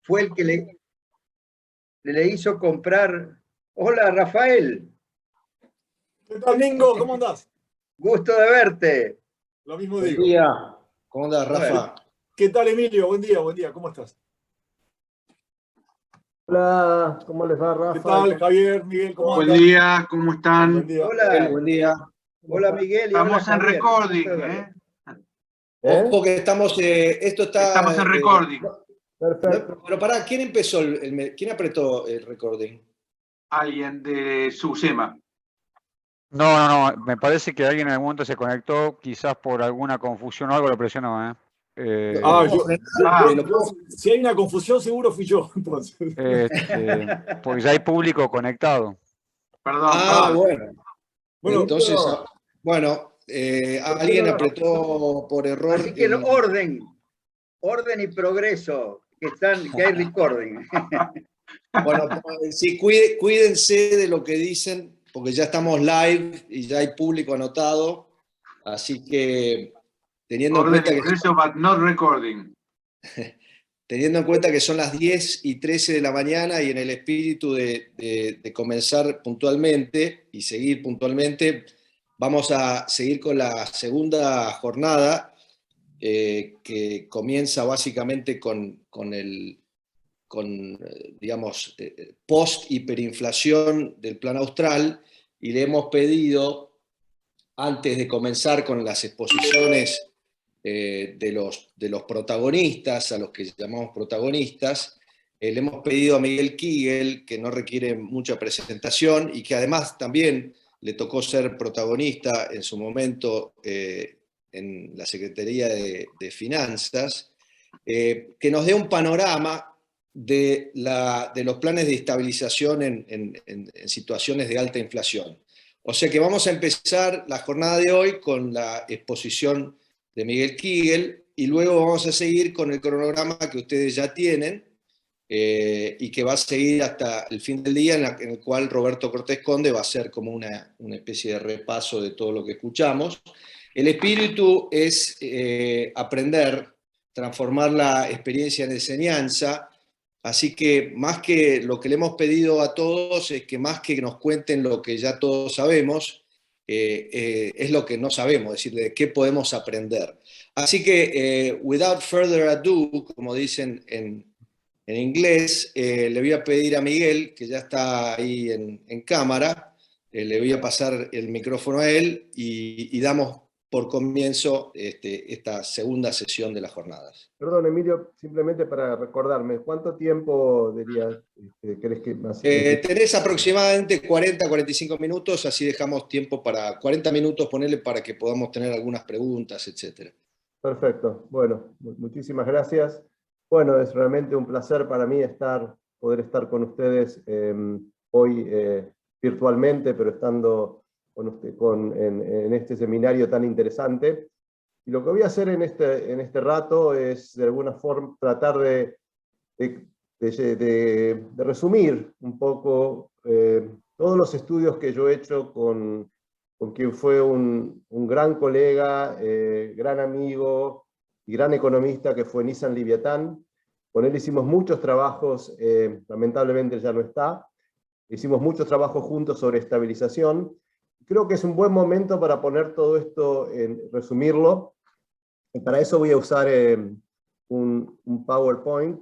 fue el que le hizo comprar. Hola, Rafael. ¿Qué tal, Mingo? ¿Cómo andás? Gusto de verte. Lo mismo Buen digo. día. ¿Cómo andás, Rafa? Bueno. ¿Qué tal, Emilio? Buen día. ¿Cómo estás? Hola, ¿cómo les va, Rafa? ¿Qué tal, Javier, Miguel? ¿Cómo Buen andan? día, ¿cómo están? Buen día. Hola. Buen día. Hola, Miguel. Y hola, Estamos en Javier. recording, Gusto de verlo. Ojo que estamos, esto está... Estamos en recording. Perfecto. Pero pará, ¿quién empezó quién apretó el recording? Alguien de Susema. No, me parece que alguien en algún momento se conectó, quizás por alguna confusión o algo lo presionó, Si hay una confusión, seguro fui yo. Entonces. Porque ya hay público conectado. Perdón. Bueno. Entonces, pero- alguien apretó por error. Así que orden y progreso, que hay recording. Bueno, sí, cuídense de lo que dicen, porque ya estamos live y ya hay público anotado. Así que, teniendo en Orden cuenta y progreso, but not recording. Teniendo en cuenta que son las 10:13 de la mañana y en el espíritu de comenzar puntualmente y seguir puntualmente, vamos a seguir con la segunda jornada que comienza básicamente con digamos, post-hiperinflación del Plan Austral, y le hemos pedido, antes de comenzar con las exposiciones de los protagonistas, a los que llamamos protagonistas, le hemos pedido a Miguel Kigel, que no requiere mucha presentación y que además también le tocó ser protagonista en su momento en la Secretaría de Finanzas, que nos dé un panorama de los planes de estabilización en situaciones de alta inflación. O sea que vamos a empezar la jornada de hoy con la exposición de Miguel Kigel, y luego vamos a seguir con el cronograma que ustedes ya tienen y que va a seguir hasta el fin del día, en el cual Roberto Cortés Conde va a hacer como una especie de repaso de todo lo que escuchamos. El espíritu es aprender, transformar la experiencia en enseñanza, así que más que lo que le hemos pedido a todos es que más que nos cuenten lo que ya todos sabemos, es lo que no sabemos, es decir, de qué podemos aprender. Así que, without further ado, como dicen en inglés, le voy a pedir a Miguel, que ya está ahí en cámara, le voy a pasar el micrófono a él y damos por comienzo esta segunda sesión de las jornadas. Perdón, Emilio, simplemente para recordarme, ¿cuánto tiempo dirías, crees que más? Tenés aproximadamente 40-45 minutos, así dejamos tiempo para 40 minutos, ponerle para que podamos tener algunas preguntas, etc. Perfecto, bueno, muchísimas gracias. Bueno, es realmente un placer para mí poder estar con ustedes hoy virtualmente, pero estando en este seminario tan interesante. Y lo que voy a hacer en este rato es, de alguna forma, tratar de resumir un poco todos los estudios que yo he hecho con quien fue un gran colega, gran amigo y gran economista, que fue Nissan Liviatán. Con él hicimos muchos trabajos, lamentablemente ya no está. Hicimos muchos trabajos juntos sobre estabilización. Creo que es un buen momento para poner todo esto, resumirlo. Y para eso voy a usar un PowerPoint.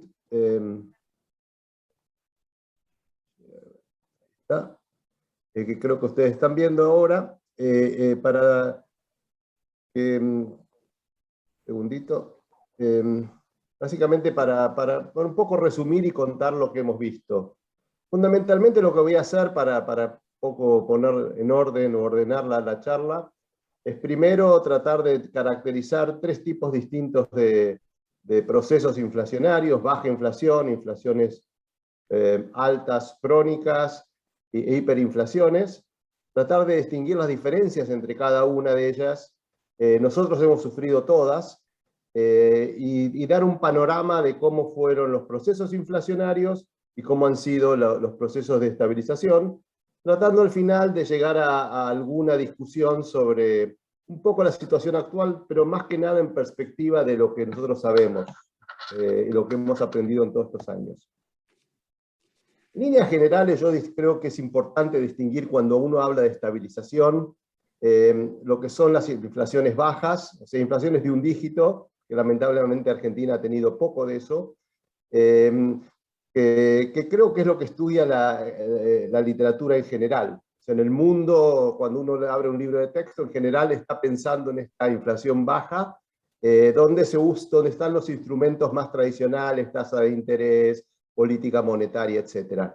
Que creo que ustedes están viendo ahora. Segundito. Básicamente para un poco resumir y contar lo que hemos visto. Fundamentalmente lo que voy a hacer para poco poner en orden o ordenar la charla es primero tratar de caracterizar tres tipos distintos de procesos inflacionarios: baja inflación, inflaciones altas crónicas e hiperinflaciones. Tratar de distinguir las diferencias entre cada una de ellas. Nosotros hemos sufrido todas, y dar un panorama de cómo fueron los procesos inflacionarios y cómo han sido los procesos de estabilización, tratando al final de llegar a alguna discusión sobre un poco la situación actual, pero más que nada en perspectiva de lo que nosotros sabemos. y lo que hemos aprendido en todos estos años. En líneas generales, yo creo que es importante distinguir cuando uno habla de estabilización, lo que son las inflaciones bajas, o sea, inflaciones de un dígito, que lamentablemente Argentina ha tenido poco de eso, que creo que es lo que estudia la literatura en general. O sea, en el mundo, cuando uno abre un libro de texto, en general está pensando en esta inflación baja, donde están los instrumentos más tradicionales, tasa de interés, política monetaria, etc.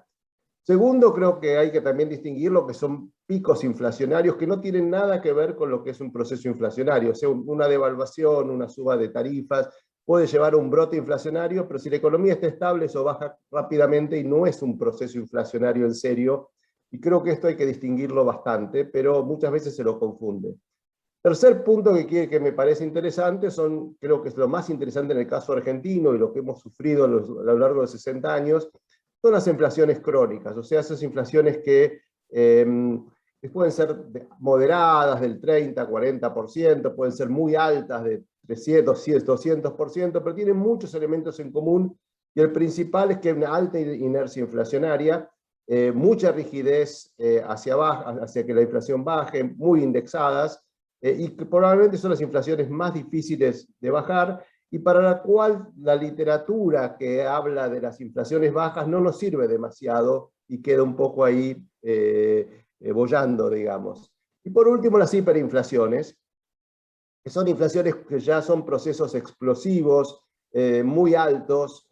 Segundo, creo que hay que también distinguir lo que son picos inflacionarios que no tienen nada que ver con lo que es un proceso inflacionario. O sea, una devaluación, una suba de tarifas, puede llevar a un brote inflacionario, pero si la economía está estable, eso baja rápidamente y no es un proceso inflacionario en serio. Y creo que esto hay que distinguirlo bastante, pero muchas veces se lo confunde. Tercer punto que me parece interesante, creo que es lo más interesante en el caso argentino y lo que hemos sufrido a lo largo de 60 años, son las inflaciones crónicas, o sea, esas inflaciones que pueden ser moderadas del 30, 40%, pueden ser muy altas de 300, 200%, pero tienen muchos elementos en común, y el principal es que hay una alta inercia inflacionaria, mucha rigidez hacia que la inflación baje, muy indexadas, y que probablemente son las inflaciones más difíciles de bajar, y para la cual la literatura que habla de las inflaciones bajas no nos sirve demasiado, y queda un poco ahí boyando, digamos. Y por último, las hiperinflaciones, que son inflaciones que ya son procesos explosivos, muy altos,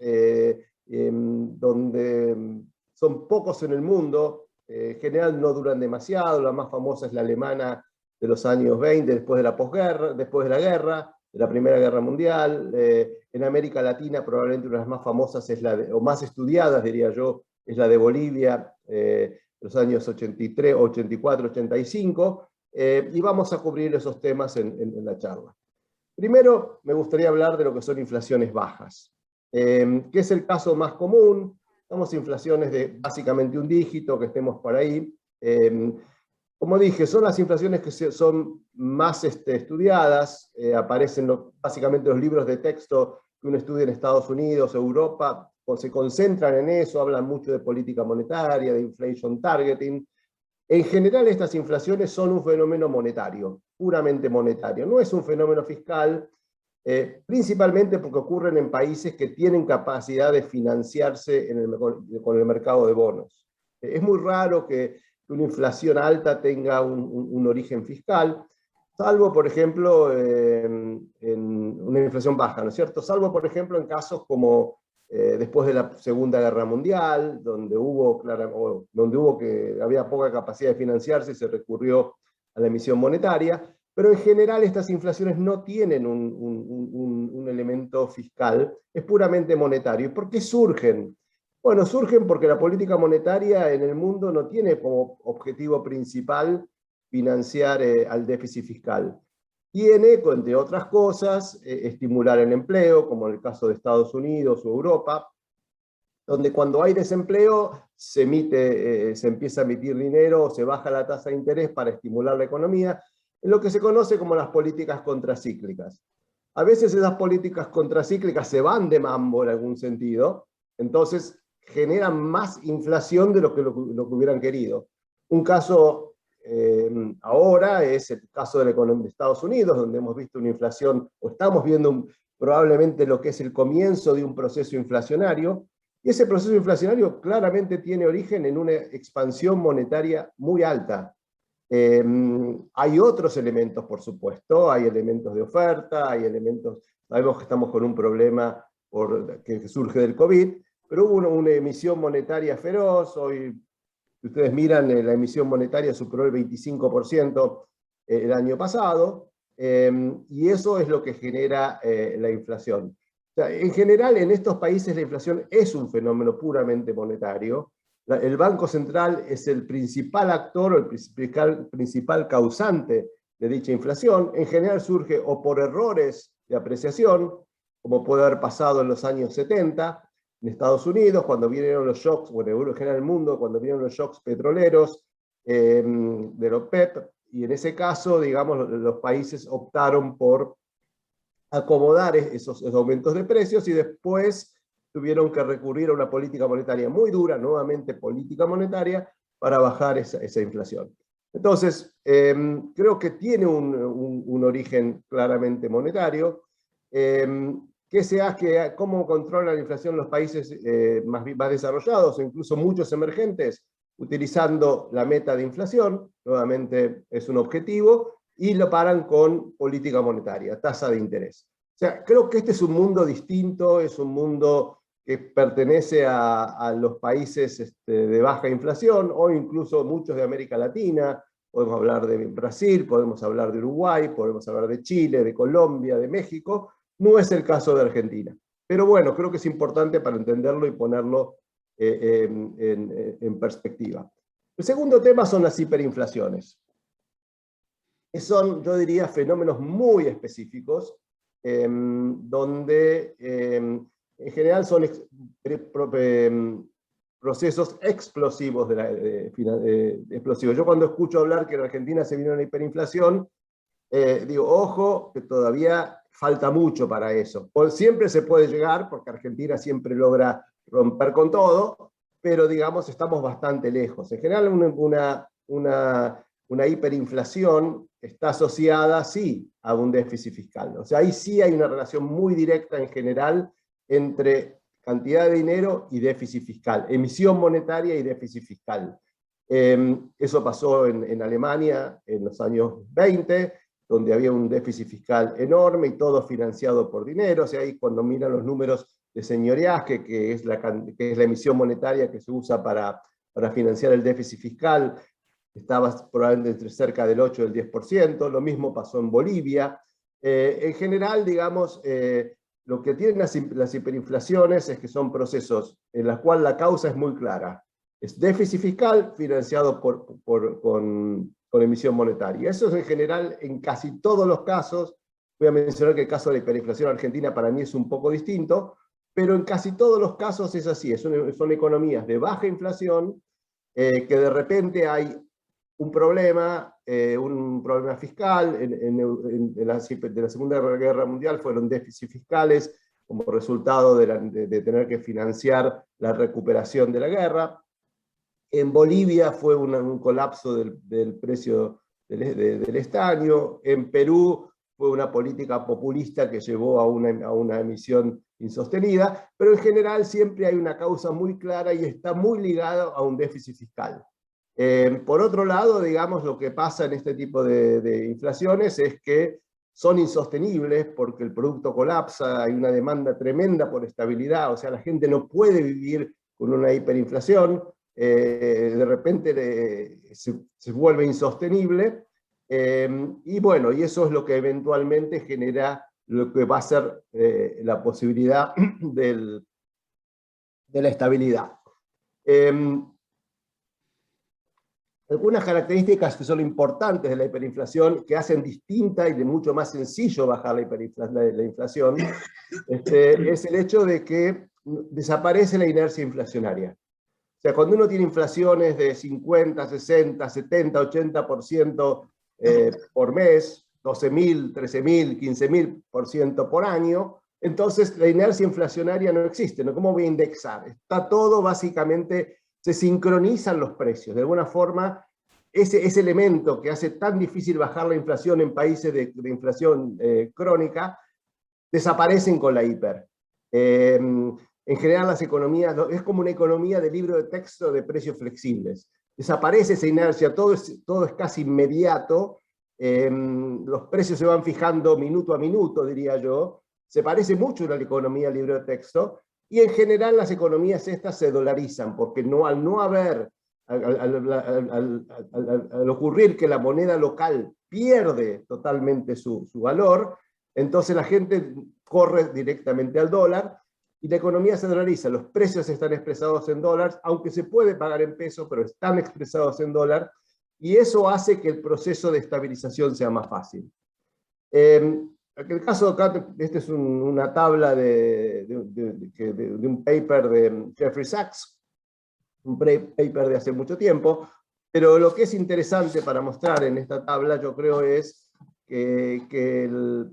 donde son pocos en el mundo, en general no duran demasiado. La más famosa es la alemana de los años 20, después de la posguerra, después de la guerra, de la Primera Guerra Mundial. En América Latina probablemente una de las más famosas o más estudiadas, diría yo, es la de Bolivia, los años 83, 84, 85, y vamos a cubrir esos temas en la charla. Primero, me gustaría hablar de lo que son inflaciones bajas, que es el caso más común. Estamos inflaciones de básicamente un dígito, que estemos por ahí. Como dije, son las inflaciones que son más estudiadas, aparecen básicamente los libros de texto que uno estudia en Estados Unidos, Europa, se concentran en eso, hablan mucho de política monetaria, de inflation targeting. En general, estas inflaciones son un fenómeno monetario, puramente monetario. No es un fenómeno fiscal, principalmente porque ocurren en países que tienen capacidad de financiarse con el mercado de bonos. Es muy raro que una inflación alta tenga un origen fiscal, salvo, por ejemplo, en una inflación baja, ¿no es cierto? Salvo, por ejemplo, en casos como después de la Segunda Guerra Mundial, donde había poca capacidad de financiarse y se recurrió a la emisión monetaria, pero en general estas inflaciones no tienen un elemento fiscal, es puramente monetario. ¿Y por qué surgen? Bueno, surgen porque la política monetaria en el mundo no tiene como objetivo principal financiar al déficit fiscal. Tiene, entre otras cosas, estimular el empleo, como en el caso de Estados Unidos o Europa, donde cuando hay desempleo se empieza a emitir dinero, o se baja la tasa de interés para estimular la economía, en lo que se conoce como las políticas contracíclicas. A veces esas políticas contracíclicas se van de mambo en algún sentido, entonces generan más inflación de lo que hubieran querido. Un caso ahora es el caso de la economía de Estados Unidos, donde hemos visto una inflación, o estamos viendo probablemente lo que es el comienzo de un proceso inflacionario, y ese proceso inflacionario claramente tiene origen en una expansión monetaria muy alta. Hay otros elementos, por supuesto, hay elementos de oferta, sabemos que estamos con un problema que surge del COVID, pero hubo una emisión monetaria feroz. Hoy, si ustedes miran, la emisión monetaria superó el 25% el año pasado, y eso es lo que genera la inflación. O sea, en general, en estos países la inflación es un fenómeno puramente monetario. El Banco Central es el principal actor o el principal causante de dicha inflación. En general surge o por errores de apreciación, como puede haber pasado en los años 70, en Estados Unidos, cuando vinieron los shocks, bueno, en general el mundo, cuando vinieron los shocks petroleros de los OPEP, y en ese caso, digamos, los países optaron por acomodar esos aumentos de precios y después tuvieron que recurrir a una política monetaria muy dura, nuevamente política monetaria, para bajar esa inflación. Entonces, creo que tiene un origen claramente monetario. ¿Cómo controlan la inflación los países más desarrollados o incluso muchos emergentes? Utilizando la meta de inflación, nuevamente es un objetivo, y lo paran con política monetaria, tasa de interés. O sea, creo que este es un mundo distinto, es un mundo que pertenece a los países de baja inflación, o incluso muchos de América Latina. Podemos hablar de Brasil, podemos hablar de Uruguay, podemos hablar de Chile, de Colombia, de México. No es el caso de Argentina. Pero bueno, creo que es importante para entenderlo y ponerlo en perspectiva. El segundo tema son las hiperinflaciones. Que son, yo diría, fenómenos muy específicos, donde en general son procesos explosivos. Explosivos. Yo cuando escucho hablar que en Argentina se viene una hiperinflación, digo, ojo, que todavía falta mucho para eso. Siempre se puede llegar, porque Argentina siempre logra romper con todo, pero digamos, estamos bastante lejos. En general, una hiperinflación está asociada, sí, a un déficit fiscal. O sea, ahí sí hay una relación muy directa en general entre cantidad de dinero y déficit fiscal, emisión monetaria y déficit fiscal. Eso pasó en Alemania en los años 20, donde había un déficit fiscal enorme y todo financiado por dinero. O sea, ahí cuando miran los números de señoriaje, que es la emisión monetaria que se usa para financiar el déficit fiscal, estaba probablemente entre cerca del 8 y el 10%, lo mismo pasó en Bolivia. En general, digamos, lo que tienen las hiperinflaciones es que son procesos en los cuales la causa es muy clara. Es déficit fiscal financiado con emisión monetaria. Eso es en general en casi todos los casos. Voy a mencionar que el caso de la hiperinflación argentina para mí es un poco distinto, pero en casi todos los casos es así. Son economías de baja inflación, que de repente hay un problema fiscal. De la Segunda Guerra Mundial fueron déficits fiscales como resultado de tener que financiar la recuperación de la guerra. En Bolivia fue un colapso del precio del estaño. En Perú fue una política populista que llevó a una emisión insostenida, pero en general siempre hay una causa muy clara y está muy ligado a un déficit fiscal. Por otro lado, digamos, lo que pasa en este tipo de inflaciones es que son insostenibles porque el producto colapsa, hay una demanda tremenda por estabilidad, o sea, la gente no puede vivir con una hiperinflación, de repente se vuelve insostenible, y bueno, y eso es lo que eventualmente genera lo que va a ser la posibilidad de la estabilidad. Algunas características que son importantes de la hiperinflación, que hacen distinta y de mucho más sencillo bajar la inflación, es el hecho de que desaparece la inercia inflacionaria. O sea, cuando uno tiene inflaciones de 50, 60, 70, 80% por mes, 12.000, 13.000, 15.000% por año, entonces la inercia inflacionaria no existe, ¿no? ¿Cómo voy a indexar? Está todo básicamente, se sincronizan los precios. De alguna forma, ese elemento que hace tan difícil bajar la inflación en países de inflación crónica, desaparecen con la hiper. En general las economías, es como una economía de libro de texto de precios flexibles. Desaparece esa inercia, todo es casi inmediato, los precios se van fijando minuto a minuto, diría yo. Se parece mucho a la economía libre de texto, y en general las economías estas se dolarizan, porque al no haber, al ocurrir que la moneda local pierde totalmente su valor, entonces la gente corre directamente al dólar, y la economía se dolariza, los precios están expresados en dólares, aunque se puede pagar en pesos, pero están expresados en dólar, y eso hace que el proceso de estabilización sea más fácil. En el caso acá, esta es una tabla de un paper de Jeffrey Sachs, un paper de hace mucho tiempo, pero lo que es interesante para mostrar en esta tabla, yo creo, es que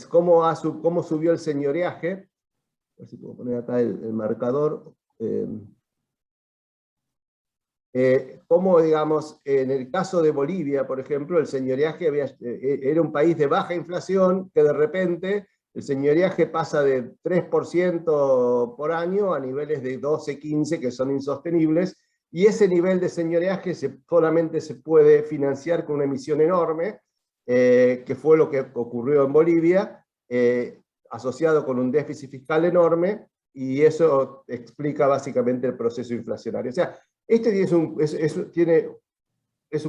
cómo subió el señoreaje. A ver si puedo poner acá el marcador. Como, digamos, en el caso de Bolivia, por ejemplo, el señoreaje era un país de baja inflación, que de repente el señoreaje pasa de 3% por año a niveles de 12, 15, que son insostenibles, y ese nivel de señoreaje solamente se puede financiar con una emisión enorme, que fue lo que ocurrió en Bolivia, asociado con un déficit fiscal enorme, y eso explica básicamente el proceso inflacionario. O sea, este es un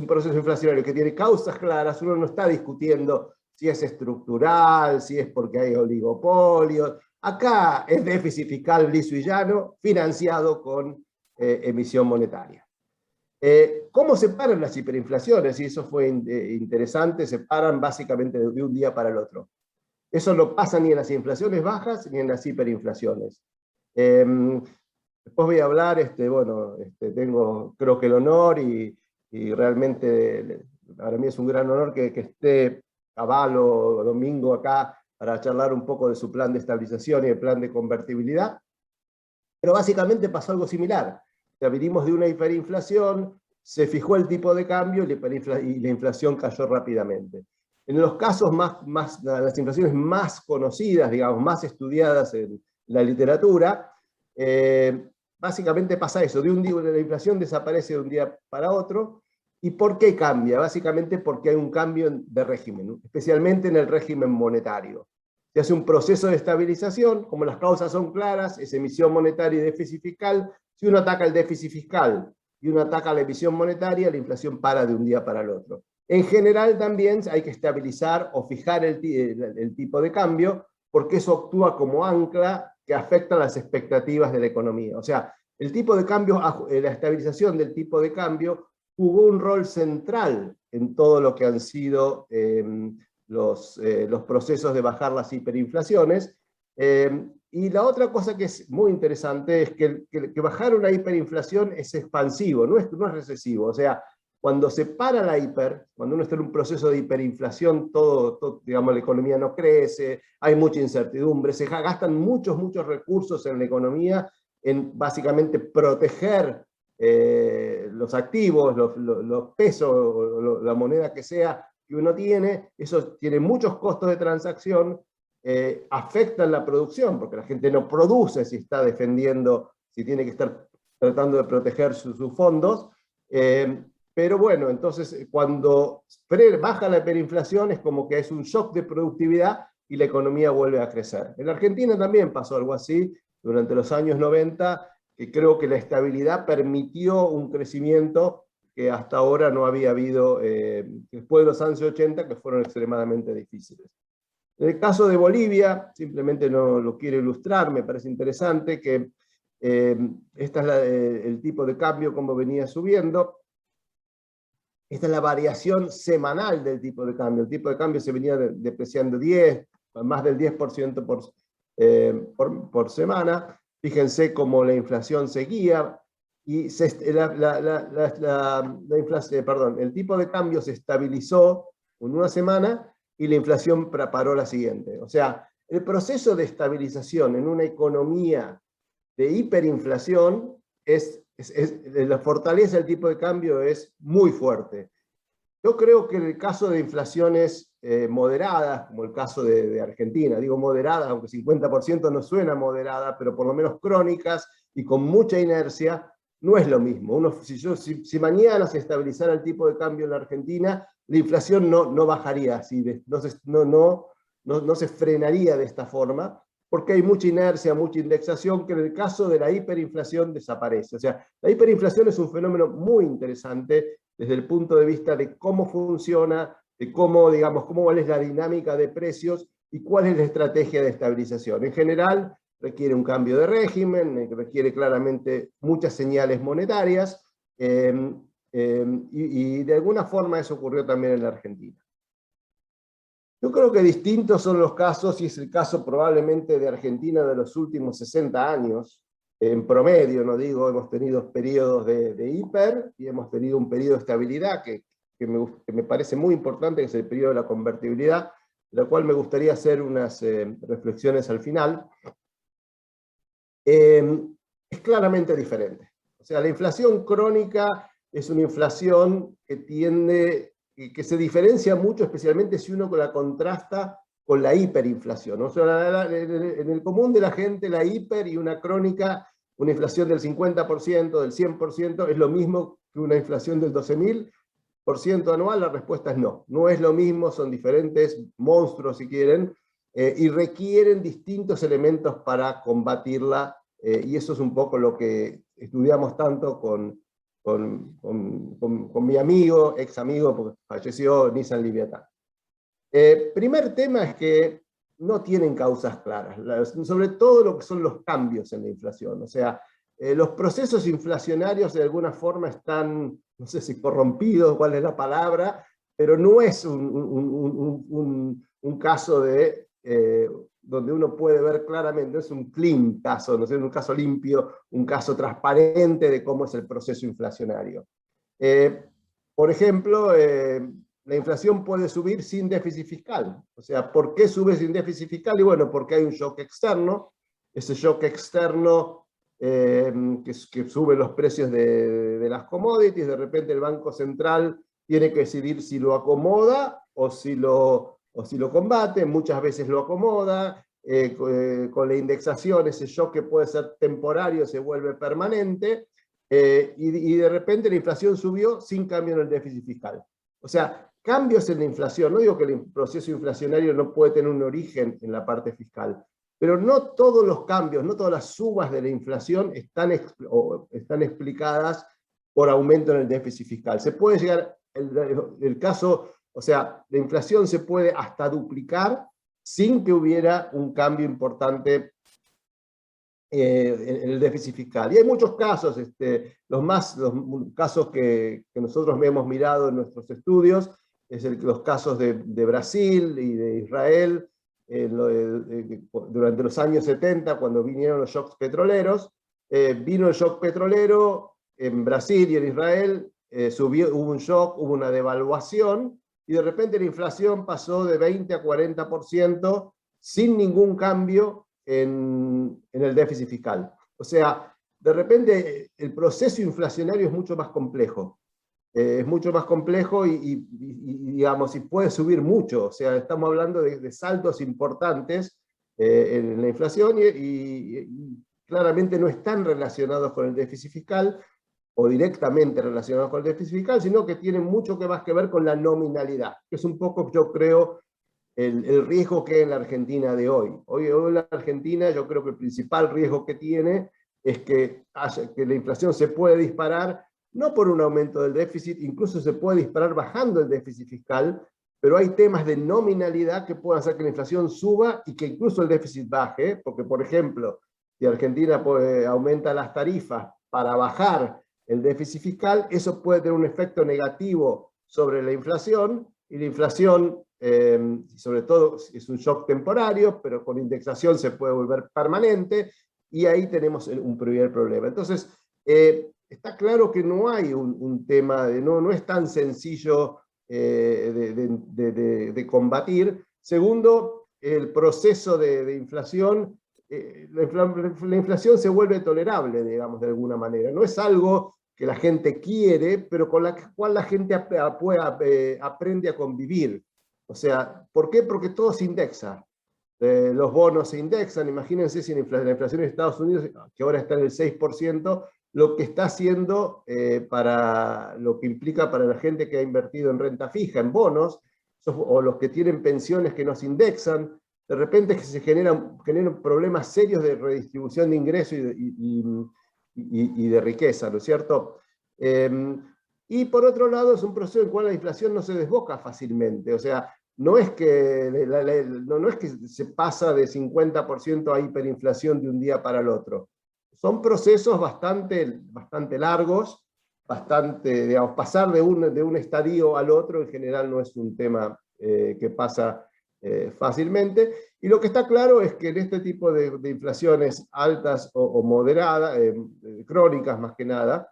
proceso inflacionario que tiene causas claras. Uno no está discutiendo si es estructural, si es porque hay oligopolios. Acá es déficit fiscal liso y llano, financiado con emisión monetaria. ¿Cómo se paran las hiperinflaciones? Y eso fue interesante, se paran básicamente de un día para el otro. Eso no pasa ni en las inflaciones bajas ni en las hiperinflaciones. Después voy a hablar, bueno, tengo creo que el honor y realmente para mí es un gran honor que esté Cavallo o Domingo acá para charlar un poco de su plan de estabilización y el plan de convertibilidad. Pero básicamente pasó algo similar. O sea, vinimos de una hiperinflación, se fijó el tipo de cambio y la inflación cayó rápidamente. En los casos las inflaciones más conocidas, digamos, más estudiadas en la literatura, básicamente pasa eso, de un día la inflación desaparece de un día para otro. ¿Y por qué cambia? Básicamente porque hay un cambio de régimen, ¿no? Especialmente en el régimen monetario. Se hace un proceso de estabilización, como las causas son claras, es emisión monetaria y déficit fiscal. Si uno ataca el déficit fiscal y uno ataca la emisión monetaria, la inflación para de un día para el otro. En general también hay que estabilizar o fijar el tipo de cambio, porque eso actúa como ancla que afecta las expectativas de la economía. O sea, el tipo de cambio, la estabilización del tipo de cambio jugó un rol central en todo lo que han sido los procesos de bajar las hiperinflaciones. Y la otra cosa que es muy interesante es que bajar una hiperinflación es expansivo, no es recesivo. O sea, cuando se para cuando uno está en un proceso de hiperinflación, digamos, la economía no crece, hay mucha incertidumbre, se gastan muchos recursos en la economía en básicamente proteger los activos, los pesos, la moneda que sea que uno tiene. Eso tiene muchos costos de transacción, afectan la producción, porque la gente no produce si está defendiendo, si tiene que estar tratando de proteger sus fondos. Pero bueno, entonces cuando baja la hiperinflación es como que es un shock de productividad y la economía vuelve a crecer. En Argentina también pasó algo así durante los años 90, que creo que la estabilidad permitió un crecimiento que hasta ahora no había habido después de los años 80, que fueron extremadamente difíciles. En el caso de Bolivia, simplemente no lo quiero ilustrar, me parece interesante que este es el tipo de cambio como venía subiendo. Esta es la variación semanal del tipo de cambio. El tipo de cambio se venía depreciando más del 10% por semana. Fíjense cómo la inflación seguía y el tipo de cambio se estabilizó en una semana y la inflación paró la siguiente. O sea, el proceso de estabilización en una economía de hiperinflación la fortaleza del tipo de cambio es muy fuerte. Yo creo que en el caso de inflaciones moderadas, como el caso de Argentina, digo moderadas, aunque 50% no suena moderada, pero por lo menos crónicas y con mucha inercia, no es lo mismo. Si mañana se estabilizara el tipo de cambio en la Argentina, la inflación no bajaría así, no se frenaría de esta forma, porque hay mucha inercia, mucha indexación, que en el caso de la hiperinflación desaparece. O sea, la hiperinflación es un fenómeno muy interesante desde el punto de vista de cómo funciona, de cómo es la dinámica de precios y cuál es la estrategia de estabilización. En general, requiere un cambio de régimen, requiere claramente muchas señales monetarias, y de alguna forma eso ocurrió también en la Argentina. Yo creo que distintos son los casos, y es el caso probablemente de Argentina de los últimos 60 años, en promedio, no digo, hemos tenido periodos de hiper, y hemos tenido un periodo de estabilidad que me parece muy importante, que es el periodo de la convertibilidad. de la cual me gustaría hacer unas reflexiones al final, es claramente diferente. O sea, la inflación crónica es una inflación que se diferencia mucho, especialmente si uno la contrasta con la hiperinflación. O sea, en el común de la gente, la hiper y una crónica, una inflación del 50%, del 100%, es lo mismo que una inflación del 12.000% anual. La respuesta es no. No es lo mismo, son diferentes monstruos, si quieren, y requieren distintos elementos para combatirla, y eso es un poco lo que estudiamos tanto con mi amigo, ex amigo, porque falleció, Nissan Liviatán. Primer tema es que no tienen causas claras, sobre todo lo que son los cambios en la inflación. O sea, los procesos inflacionarios de alguna forma están, no sé si corrompidos, cuál es la palabra, pero no es un caso de, donde uno puede ver claramente, no es un clean caso, no es un caso limpio, un caso transparente de cómo es el proceso inflacionario. Por ejemplo, la inflación puede subir sin déficit fiscal. O sea, ¿por qué sube sin déficit fiscal? Y bueno, porque hay un shock externo. Ese shock externo que sube los precios de las commodities. De repente el Banco Central tiene que decidir si lo acomoda o si lo combate. Muchas veces lo acomoda. Con la indexación, ese shock que puede ser temporario se vuelve permanente. Y de repente la inflación subió sin cambio en el déficit fiscal. O sea, cambios en la inflación, no digo que el proceso inflacionario no puede tener un origen en la parte fiscal, pero no todos los cambios, no todas las subas de la inflación están explicadas por aumento en el déficit fiscal. Se puede llegar, el caso, o sea, la inflación se puede hasta duplicar sin que hubiera un cambio importante en el déficit fiscal. Y hay muchos casos, los casos que nosotros hemos mirado en nuestros estudios, los casos de Brasil y de Israel, durante los años 70, cuando vinieron los shocks petroleros. Vino el shock petrolero en Brasil y en Israel, hubo un shock, hubo una devaluación, y de repente la inflación pasó de 20 a 40% sin ningún cambio en el déficit fiscal. O sea, de repente el proceso inflacionario es mucho más complejo. Es mucho más complejo digamos, y puede subir mucho. O sea, estamos hablando de saltos importantes en la inflación y claramente no están relacionados con el déficit fiscal o directamente relacionados con el déficit fiscal, sino que tienen mucho más que ver con la nominalidad, que es un poco, yo creo, el riesgo que hay en la Argentina de hoy. Hoy en la Argentina yo creo que el principal riesgo que tiene es que la inflación se puede disparar, no por un aumento del déficit, incluso se puede disparar bajando el déficit fiscal, pero hay temas de nominalidad que pueden hacer que la inflación suba y que incluso el déficit baje, porque por ejemplo, si Argentina aumenta las tarifas para bajar el déficit fiscal, eso puede tener un efecto negativo sobre la inflación, y la inflación, sobre todo, es un shock temporario, pero con indexación se puede volver permanente, y ahí tenemos un primer problema. Entonces, está claro que no hay un tema, no es tan sencillo de combatir. Segundo, el proceso de inflación, la inflación se vuelve tolerable, digamos, de alguna manera. No es algo que la gente quiere, pero con la cual la gente aprende a convivir. O sea, ¿por qué? Porque todo se indexa. Los bonos se indexan. Imagínense si la inflación en Estados Unidos, que ahora está en el 6%, lo que está haciendo para lo que implica para la gente que ha invertido en renta fija, en bonos, o los que tienen pensiones que no se indexan. De repente se generan problemas serios de redistribución de ingresos y de riqueza, ¿no es cierto? Y por otro lado, es un proceso en el cual la inflación no se desboca fácilmente. O sea, no es que se pasa de 50% a hiperinflación de un día para el otro. Son procesos bastante largos, digamos, pasar de un estadio al otro en general no es un tema que pasa fácilmente. Y lo que está claro es que en este tipo de inflaciones altas o moderadas, crónicas más que nada,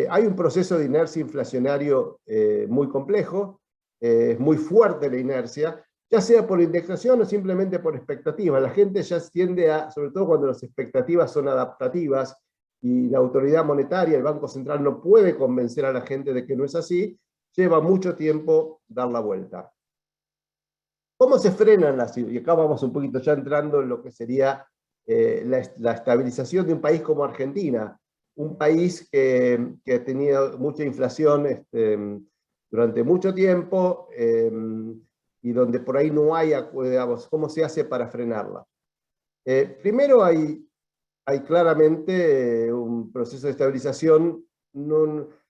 hay un proceso de inercia inflacionario muy complejo, es muy fuerte la inercia, ya sea por indexación o simplemente por expectativas. La gente ya tiende a, sobre todo cuando las expectativas son adaptativas y la autoridad monetaria, el Banco Central, no puede convencer a la gente de que no es así, lleva mucho tiempo dar la vuelta. ¿Cómo se frenan las? Y acá vamos un poquito ya entrando en lo que sería la estabilización de un país como Argentina, un país que ha tenido mucha inflación durante mucho tiempo, y donde por ahí no hay, digamos, ¿cómo se hace para frenarla? Primero hay claramente un proceso de estabilización,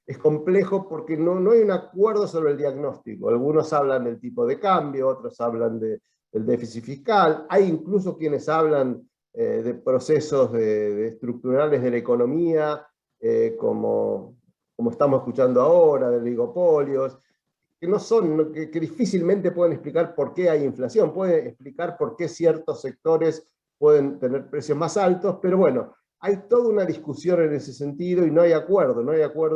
es complejo porque no hay un acuerdo sobre el diagnóstico. Algunos hablan del tipo de cambio, otros hablan del déficit fiscal, hay incluso quienes hablan de procesos estructurales de la economía, como estamos escuchando ahora, de oligopolios, que difícilmente pueden explicar por qué hay inflación, pueden explicar por qué ciertos sectores pueden tener precios más altos, pero bueno, hay toda una discusión en ese sentido y no hay acuerdo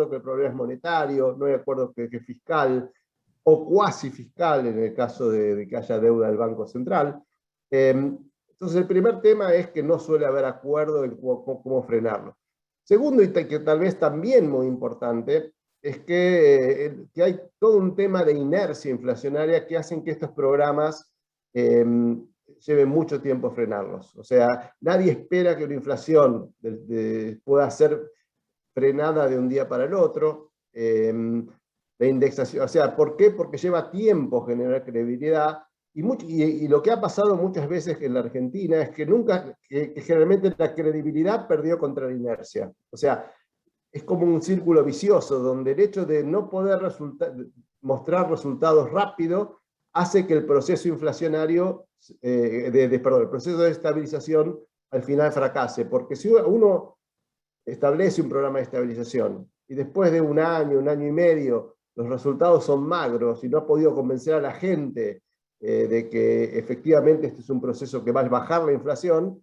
que el problema es monetario, no hay acuerdo que es fiscal o cuasi fiscal en el caso de que haya deuda del Banco Central. Entonces el primer tema es que no suele haber acuerdo en cómo frenarlo. Segundo, y que tal vez también muy importante, es que hay todo un tema de inercia inflacionaria que hacen que estos programas lleven mucho tiempo frenarlos. O sea, nadie espera que la inflación pueda ser frenada de un día para el otro. La indexación, o sea, ¿por qué? Porque lleva tiempo generar credibilidad, y lo que ha pasado muchas veces en la Argentina es que generalmente la credibilidad perdió contra la inercia. O sea, es como un círculo vicioso, donde el hecho de no poder mostrar resultados rápido hace que el proceso inflacionario, el proceso de estabilización al final fracase. Porque si uno establece un programa de estabilización y después de un año y medio, los resultados son magros y no ha podido convencer a la gente de que efectivamente este es un proceso que va a bajar la inflación,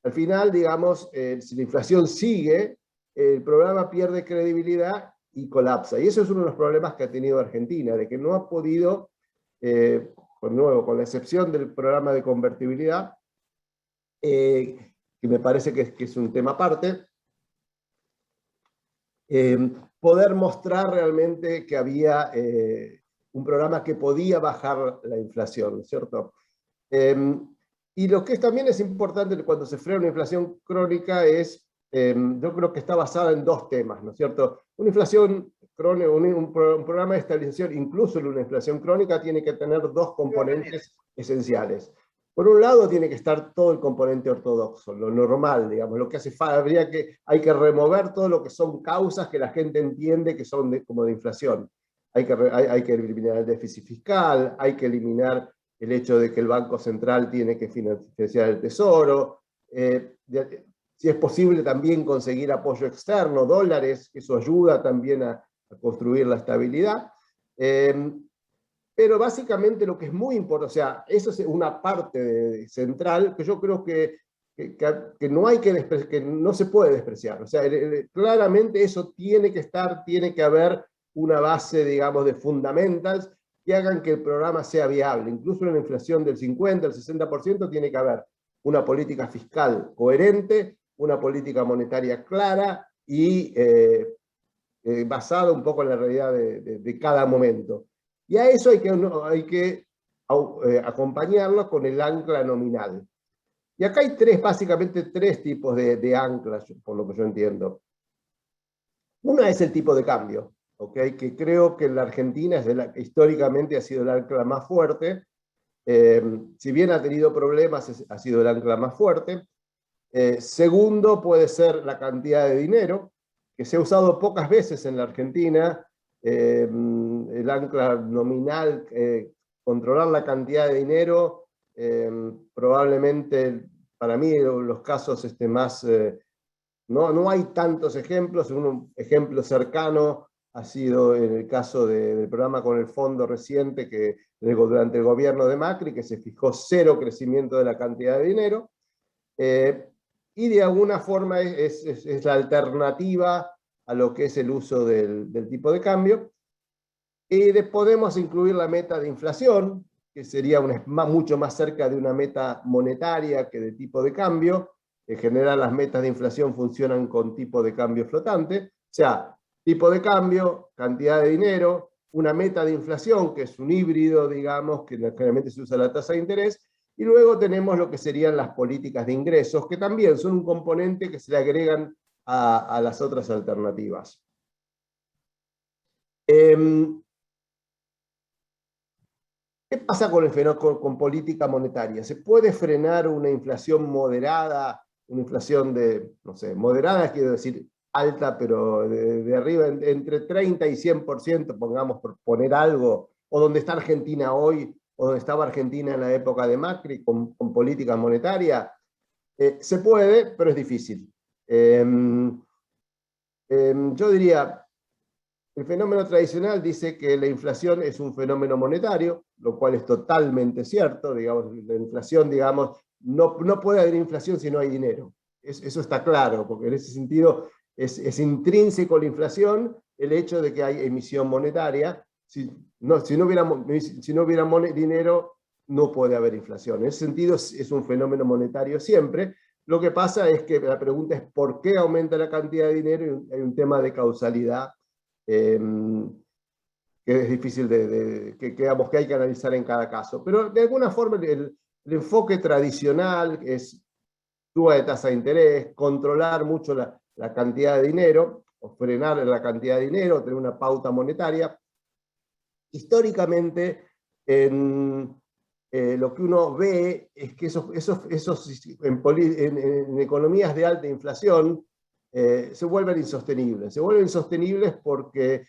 al final, digamos, si la inflación sigue, el programa pierde credibilidad y colapsa. Y eso es uno de los problemas que ha tenido Argentina, de que no ha podido, con la excepción del programa de convertibilidad, que me parece que es un tema aparte, poder mostrar realmente que había un programa que podía bajar la inflación, ¿cierto? Y lo que también es importante cuando se frena una inflación crónica es, yo creo que está basada en dos temas, ¿no es cierto? Una inflación crónica, un programa de estabilización, incluso en una inflación crónica, tiene que tener dos componentes esenciales. Por un lado, tiene que estar todo el componente ortodoxo, lo normal, digamos, lo que hace falta. Hay que remover todo lo que son causas que la gente entiende que son como de inflación. Hay que eliminar el déficit fiscal, hay que eliminar el hecho de que el Banco Central tiene que financiar el Tesoro, si es posible también conseguir apoyo externo, dólares, eso ayuda también a construir la estabilidad. Pero básicamente lo que es muy importante, o sea, eso es una parte central que yo creo que no se puede despreciar. O sea, claramente eso tiene que estar, tiene que haber una base, digamos, de fundamentals que hagan que el programa sea viable. Incluso en una inflación del 50, el 60%, tiene que haber una política fiscal coherente, una política monetaria clara y basada un poco en la realidad de cada momento. Y a eso hay que acompañarlo con el ancla nominal. Y acá hay básicamente tres tipos de anclas, por lo que yo entiendo. Una es el tipo de cambio, ¿okay? Que creo que en la Argentina históricamente ha sido el ancla más fuerte. Si bien ha tenido problemas, ha sido el ancla más fuerte. Segundo puede ser la cantidad de dinero, que se ha usado pocas veces en la Argentina. El ancla nominal, controlar la cantidad de dinero, probablemente para mí los casos más, no hay tantos ejemplos. Un ejemplo cercano ha sido en el caso del programa con el fondo reciente que durante el gobierno de Macri, que se fijó 0 crecimiento de la cantidad de dinero, y de alguna forma es la alternativa a lo que es el uso del tipo de cambio. Y podemos incluir la meta de inflación, que sería mucho más cerca de una meta monetaria que de tipo de cambio. En general las metas de inflación funcionan con tipo de cambio flotante, o sea, tipo de cambio, cantidad de dinero, una meta de inflación, que es un híbrido, digamos, que generalmente se usa la tasa de interés, y luego tenemos lo que serían las políticas de ingresos, que también son un componente que se le agregan a las otras alternativas. ¿Qué pasa con el fenómeno con política monetaria? ¿Se puede frenar una inflación moderada, una inflación de, no sé, moderada quiero decir alta, pero de arriba, entre 30 y 100%, pongamos por poner algo, o donde está Argentina hoy, o donde estaba Argentina en la época de Macri, con política monetaria? Se puede, pero es difícil. Yo diría, el fenómeno tradicional dice que la inflación es un fenómeno monetario, lo cual es totalmente cierto. Digamos, la inflación, digamos, no puede haber inflación si no hay dinero. Eso está claro, porque en ese sentido es intrínseco la inflación el hecho de que hay emisión monetaria. Si no hubiera dinero, no puede haber inflación. En ese sentido es un fenómeno monetario siempre. Lo que pasa es que la pregunta es ¿por qué aumenta la cantidad de dinero? Y hay un tema de causalidad que es difícil que hay que analizar en cada caso. Pero de alguna forma el enfoque tradicional es suba de tasa de interés, controlar mucho la cantidad de dinero, o frenar la cantidad de dinero, tener una pauta monetaria. Históricamente, lo que uno ve es que en economías de alta inflación se vuelven insostenibles. Se vuelven insostenibles porque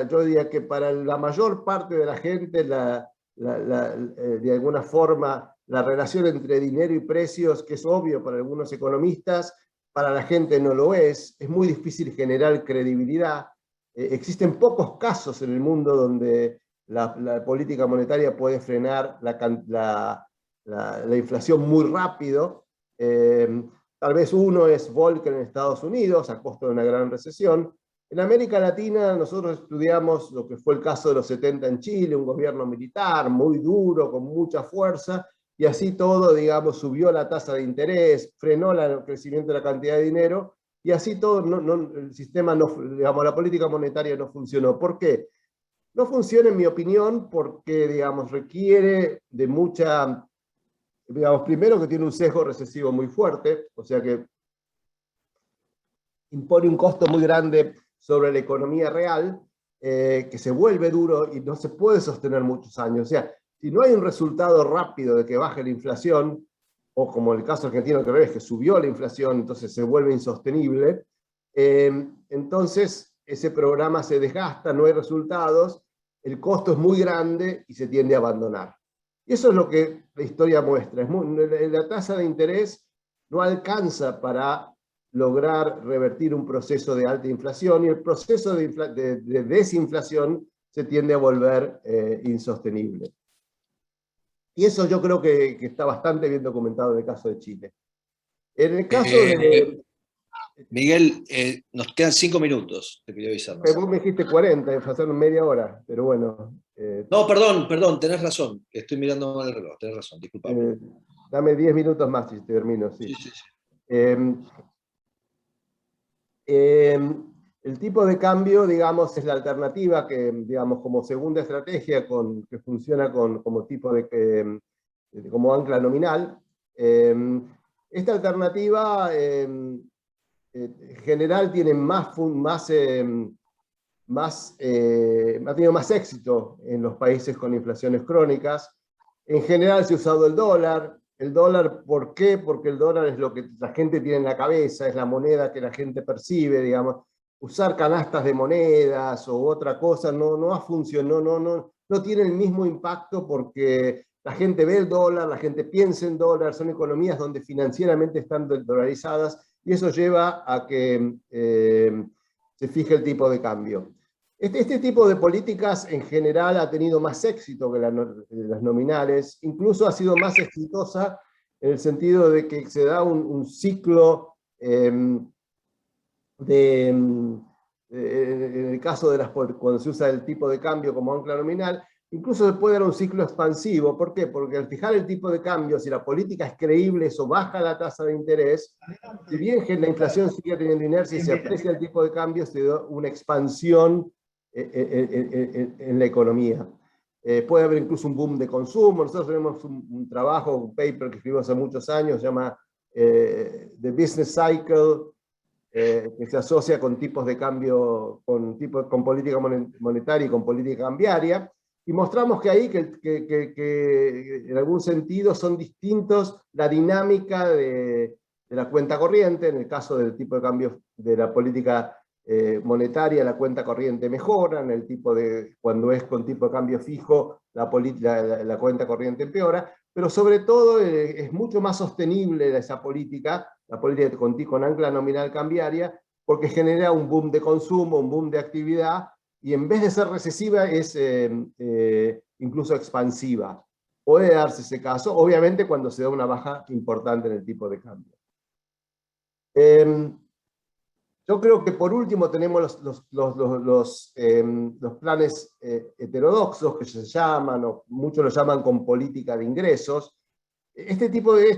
yo diría que para la mayor parte de la gente, de alguna forma, la relación entre dinero y precios, que es obvio para algunos economistas, para la gente no lo es muy difícil generar credibilidad. Existen pocos casos en el mundo donde la política monetaria puede frenar la inflación muy rápido. Tal vez uno es Volcker en Estados Unidos, a costo de una gran recesión. En América Latina nosotros estudiamos lo que fue el caso de los 70 en Chile, un gobierno militar muy duro, con mucha fuerza, y así todo, digamos, subió la tasa de interés, frenó el crecimiento de la cantidad de dinero, y así todo, el sistema, digamos, la política monetaria no funcionó. ¿Por qué? No funciona, en mi opinión, porque, digamos, requiere de mucha, digamos, primero que tiene un sesgo recesivo muy fuerte, o sea que impone un costo muy grande sobre la economía real, que se vuelve duro y no se puede sostener muchos años. O sea, si no hay un resultado rápido de que baje la inflación, o como el caso argentino que ves, que subió la inflación, entonces se vuelve insostenible, entonces ese programa se desgasta, no hay resultados, el costo es muy grande y se tiende a abandonar. Y eso es lo que la historia muestra. La tasa de interés no alcanza para lograr revertir un proceso de alta inflación, y el proceso de desinflación se tiende a volver insostenible. Y eso yo creo que está bastante bien documentado en el caso de Chile. En el caso de... Miguel, nos quedan 5 minutos, te quería avisar. Vos me dijiste 40, pasaron media hora, pero bueno. No, perdón, tenés razón. Estoy mirando mal el reloj, tenés razón, disculpame. Dame 10 minutos más si termino, sí. Sí. El tipo de cambio, digamos, es la alternativa que, digamos, como segunda estrategia que funciona como tipo como ancla nominal. Esta alternativa en general tiene ha tenido más éxito en los países con inflaciones crónicas. En general se ha usado el dólar. El dólar, ¿por qué? Porque el dólar es lo que la gente tiene en la cabeza, es la moneda que la gente percibe, digamos. Usar canastas de monedas o otra cosa no ha funcionado, no tiene el mismo impacto porque la gente ve el dólar, la gente piensa en dólar, son economías donde financieramente están dolarizadas, y eso lleva a que se fije el tipo de cambio. Este tipo de políticas en general ha tenido más éxito que las nominales, incluso ha sido más exitosa en el sentido de que se da un ciclo en el caso de cuando se usa el tipo de cambio como ancla nominal, incluso se puede dar un ciclo expansivo. ¿Por qué? Porque al fijar el tipo de cambio, si la política es creíble, eso baja la tasa de interés. Si bien la inflación sigue teniendo inercia y se aprecia el tipo de cambio, se da una expansión en la economía. Puede haber incluso un boom de consumo. Nosotros tenemos un trabajo, un paper que escribimos hace muchos años, se llama The Business Cycle, que se asocia con tipos de cambio, con política monetaria y con política cambiaria, y mostramos que ahí, que en algún sentido son distintos la dinámica de la cuenta corriente. En el caso del tipo de cambio de la política monetaria, la cuenta corriente mejora; en el cuando es con tipo de cambio fijo, la cuenta corriente empeora, pero sobre todo es mucho más sostenible esa política, la política con ancla nominal cambiaria, porque genera un boom de consumo, un boom de actividad, y en vez de ser recesiva es incluso expansiva. Puede darse ese caso, obviamente cuando se da una baja importante en el tipo de cambio. Yo creo que por último tenemos los planes heterodoxos, que se llaman, o muchos lo llaman con política de ingresos. Este tipo de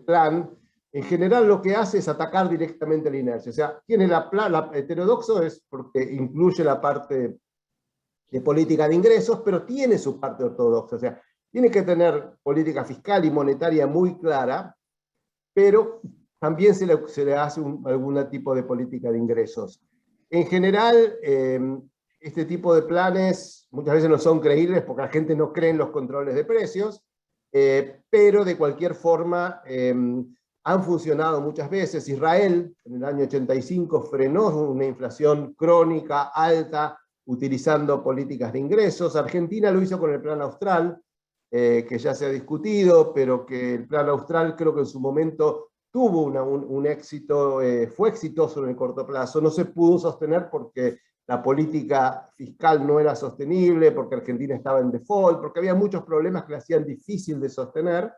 plan, en general lo que hace es atacar directamente la inercia. O sea, tiene la heterodoxo es porque incluye la parte de política de ingresos, pero tiene su parte ortodoxa. O sea, tiene que tener política fiscal y monetaria muy clara, pero también se le hace algún tipo de política de ingresos. En general, este tipo de planes muchas veces no son creíbles porque la gente no cree en los controles de precios, pero de cualquier forma han funcionado muchas veces. Israel, en el año 85, frenó una inflación crónica alta utilizando políticas de ingresos. Argentina lo hizo con el Plan Austral, que ya se ha discutido, pero que el Plan Austral creo que en su momento tuvo un éxito, fue exitoso en el corto plazo. No se pudo sostener porque la política fiscal no era sostenible, porque Argentina estaba en default, porque había muchos problemas que la hacían difícil de sostener,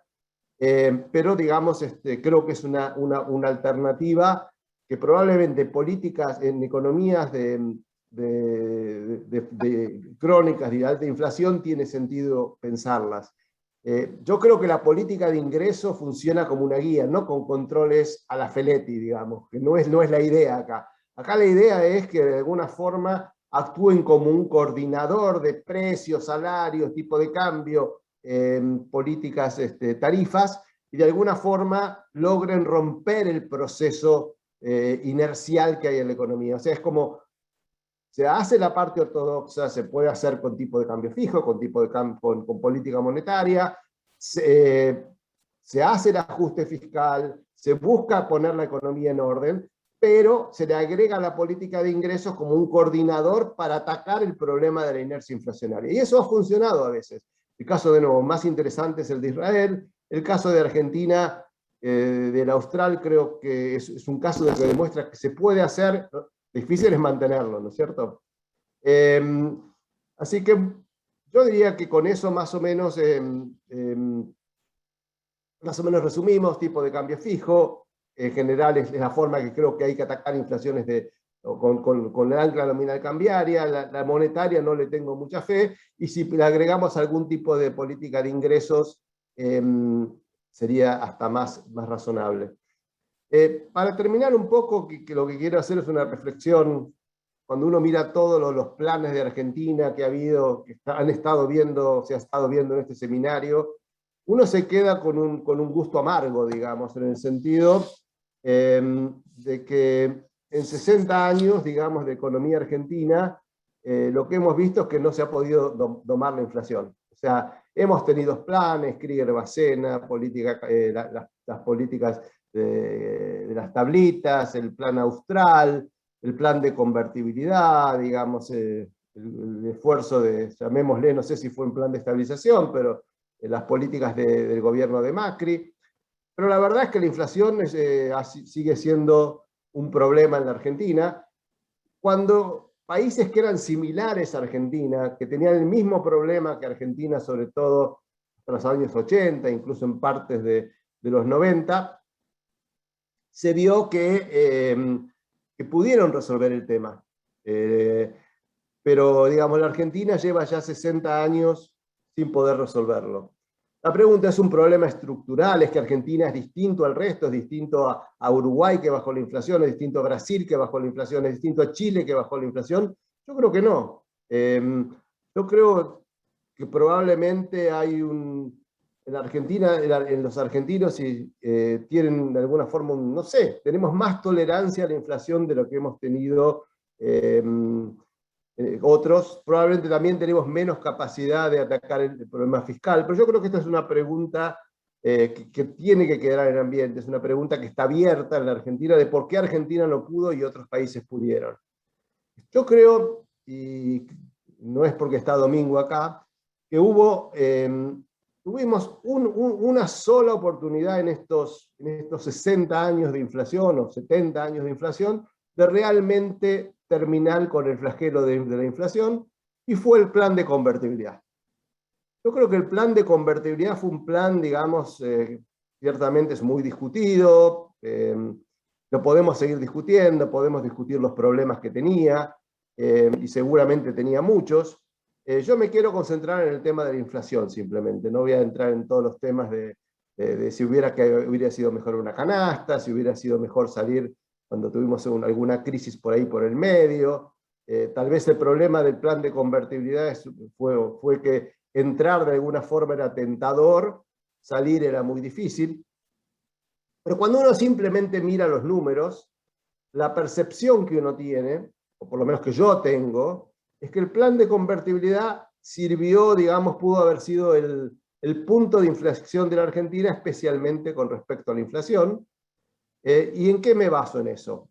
pero digamos, creo que es una alternativa que probablemente políticas en economías crónicas de alta inflación tiene sentido pensarlas. Yo creo que la política de ingreso funciona como una guía, no con controles a la Feletti, digamos, que no es la idea acá. Acá la idea es que de alguna forma actúen como un coordinador de precios, salarios, tipo de cambio, políticas, tarifas, y de alguna forma logren romper el proceso inercial que hay en la economía. O sea, es como se hace la parte ortodoxa, se puede hacer con tipo de cambio fijo, con política monetaria, se hace el ajuste fiscal, se busca poner la economía en orden, pero se le agrega la política de ingresos como un coordinador para atacar el problema de la inercia inflacionaria. Y eso ha funcionado a veces. El caso, de nuevo, más interesante es el de Israel. El caso de Argentina, del Austral, creo que es un caso que demuestra que se puede hacer. Difícil es mantenerlo, ¿no es cierto? Así que yo diría que con eso más o menos resumimos. Tipo de cambio fijo, en general es la forma que creo que hay que atacar inflaciones con el ancla nominal cambiaria. La monetaria no le tengo mucha fe, y si le agregamos algún tipo de política de ingresos, sería hasta más razonable. Para terminar un poco, que lo que quiero hacer es una reflexión. Cuando uno mira todos los planes de Argentina que ha habido, que se ha estado viendo en este seminario, uno se queda con un gusto amargo, digamos, en el sentido de que en 60 años, digamos, de economía argentina, lo que hemos visto es que no se ha podido domar la inflación. O sea, hemos tenido planes, Krieger-Bacena, las políticas de las tablitas, el Plan Austral, el plan de convertibilidad, digamos, el esfuerzo llamémosle, no sé si fue un plan de estabilización, pero las políticas del gobierno de Macri. Pero la verdad es que la inflación sigue siendo un problema en la Argentina, cuando países que eran similares a Argentina, que tenían el mismo problema que Argentina, sobre todo hasta los años 80, incluso en partes de los 90, se vio que pudieron resolver el tema. Pero, digamos, la Argentina lleva ya 60 años sin poder resolverlo. La pregunta, ¿es un problema estructural? ¿Es que Argentina es distinto al resto? ¿Es distinto a Uruguay, que bajó la inflación? ¿Es distinto a Brasil, que bajó la inflación? ¿Es distinto a Chile, que bajó la inflación? Yo creo que no. Yo creo que probablemente hay en Argentina, en los argentinos tienen de alguna forma, no sé, tenemos más tolerancia a la inflación de lo que hemos tenido otros. Probablemente también tenemos menos capacidad de atacar el problema fiscal, pero yo creo que esta es una pregunta que tiene que quedar en el ambiente, es una pregunta que está abierta en la Argentina de por qué Argentina no pudo y otros países pudieron. Yo creo, y no es porque está Domingo acá, que tuvimos una sola oportunidad en estos 60 años de inflación o 70 años de inflación de realmente terminar con el flagelo de la inflación, y fue el plan de convertibilidad. Yo creo que el plan de convertibilidad fue un plan, digamos, ciertamente es muy discutido, lo podemos seguir discutiendo, podemos discutir los problemas que tenía, y seguramente tenía muchos. Yo me quiero concentrar en el tema de la inflación simplemente, no voy a entrar en todos los temas de si hubiera sido mejor una canasta, si hubiera sido mejor salir cuando tuvimos alguna crisis por ahí por el medio. Tal vez el problema del plan de convertibilidad fue que entrar de alguna forma era tentador, salir era muy difícil. Pero cuando uno simplemente mira los números, la percepción que uno tiene, o por lo menos que yo tengo, es que el plan de convertibilidad sirvió, digamos, pudo haber sido el punto de inflexión de la Argentina, especialmente con respecto a la inflación. ¿Y en qué me baso en eso?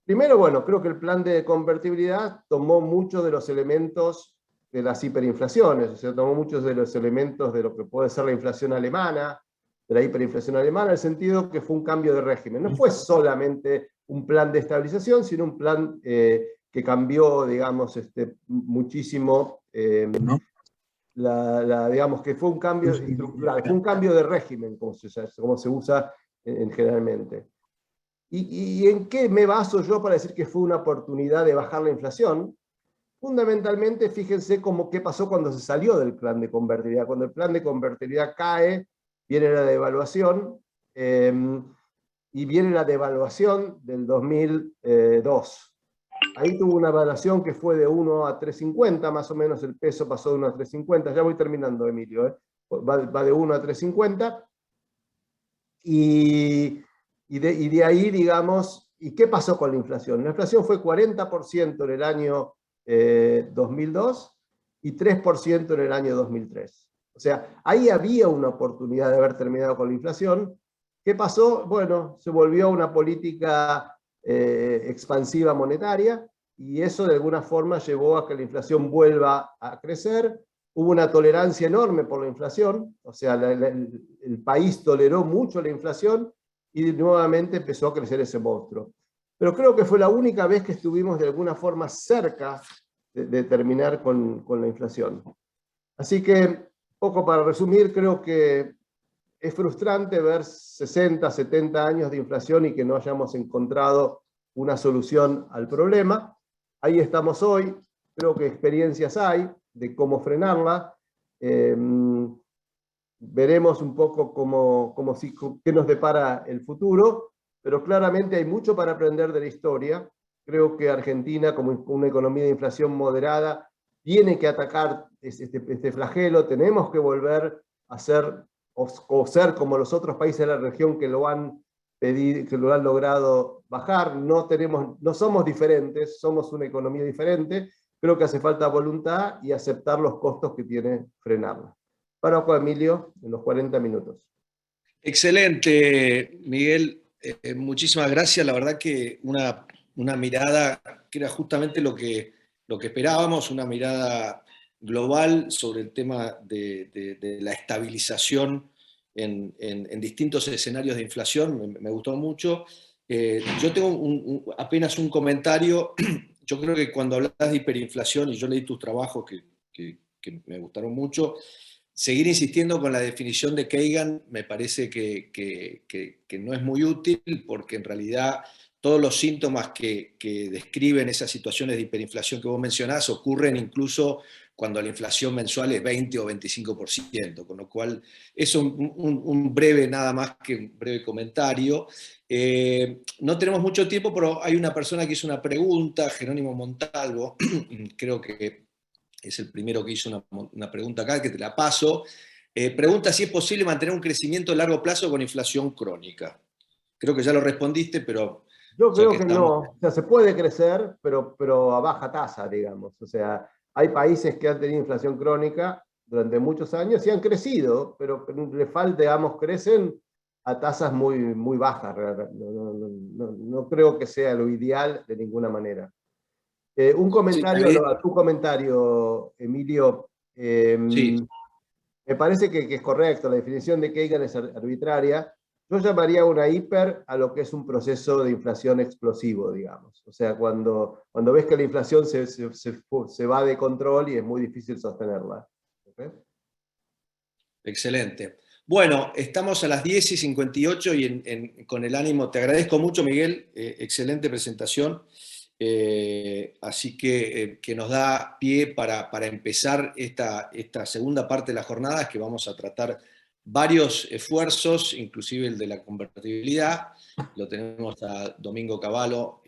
Primero, bueno, creo que el plan de convertibilidad tomó muchos de los elementos de las hiperinflaciones, o sea, tomó muchos de los elementos de lo que puede ser la inflación alemana, de la hiperinflación alemana, en el sentido que fue un cambio de régimen. No fue solamente un plan de estabilización, sino un plan que cambió, digamos, muchísimo, digamos que fue un cambio estructural, fue un cambio de régimen, como se usa generalmente. ¿Y en qué me baso yo para decir que fue una oportunidad de bajar la inflación? Fundamentalmente, fíjense qué pasó cuando se salió del plan de convertibilidad. Cuando el plan de convertibilidad cae, viene la devaluación, y viene la devaluación del 2002. Ahí tuvo una variación que fue de 1 a 3.50, más o menos el peso pasó de 1 a 3.50. Ya voy terminando, Emilio. Va de 1 a 3.50. Y de ahí, digamos, ¿y qué pasó con la inflación? La inflación fue 40% en el año 2002 y 3% en el año 2003. O sea, ahí había una oportunidad de haber terminado con la inflación. ¿Qué pasó? Bueno, se volvió una política expansiva monetaria, y eso de alguna forma llevó a que la inflación vuelva a crecer. Hubo una tolerancia enorme por la inflación, o sea, el país toleró mucho la inflación y nuevamente empezó a crecer ese monstruo. Pero creo que fue la única vez que estuvimos de alguna forma cerca de terminar con la inflación. Así que, poco para resumir, creo que es frustrante ver 60, 70 años de inflación y que no hayamos encontrado una solución al problema. Ahí estamos hoy, creo que experiencias hay de cómo frenarla. Veremos un poco qué nos depara el futuro, pero claramente hay mucho para aprender de la historia. Creo que Argentina, como una economía de inflación moderada, tiene que atacar este flagelo. Tenemos que volver a ser ser como los otros países de la región que lo han pedido, que lo han logrado bajar. No somos diferentes, somos una economía diferente. Creo que hace falta voluntad y aceptar los costos que tiene frenarla. Para Emilio, en los 40 minutos. Excelente, Miguel. Muchísimas gracias. La verdad que una mirada que era justamente lo que esperábamos, una mirada global sobre el tema de la estabilización en distintos escenarios de inflación. Me gustó mucho. Yo tengo apenas un comentario. Yo creo que cuando hablas de hiperinflación, y yo leí tus trabajos que me gustaron mucho, seguir insistiendo con la definición de Kagan me parece que no es muy útil, porque en realidad todos los síntomas que describen esas situaciones de hiperinflación que vos mencionás ocurren incluso cuando la inflación mensual es 20 o 25%, con lo cual es un breve, nada más que un breve comentario. No tenemos mucho tiempo, pero hay una persona que hizo una pregunta, Jerónimo Montalvo, creo que es el primero que hizo una pregunta acá, que te la paso. Pregunta si es posible mantener un crecimiento a largo plazo con inflación crónica. Creo que ya lo respondiste, pero... Yo creo que no. O sea, se puede crecer, pero a baja tasa, digamos. O sea, hay países que han tenido inflación crónica durante muchos años y han crecido, pero le falta, digamos, crecen a tasas muy, muy bajas. No creo que sea lo ideal de ninguna manera. Un comentario a tu comentario, Emilio. Sí. Me parece que es correcto, la definición de Kagan es arbitraria. Yo llamaría una hiper a lo que es un proceso de inflación explosivo, digamos. O sea, cuando ves que la inflación se va de control y es muy difícil sostenerla. ¿Okay? Excelente. Bueno, estamos a las 10:58 y con el ánimo, te agradezco mucho, Miguel, excelente presentación. Así que nos da pie para empezar esta segunda parte de la jornada, que vamos a tratar varios esfuerzos, inclusive el de la convertibilidad. Lo tenemos a Domingo Cavallo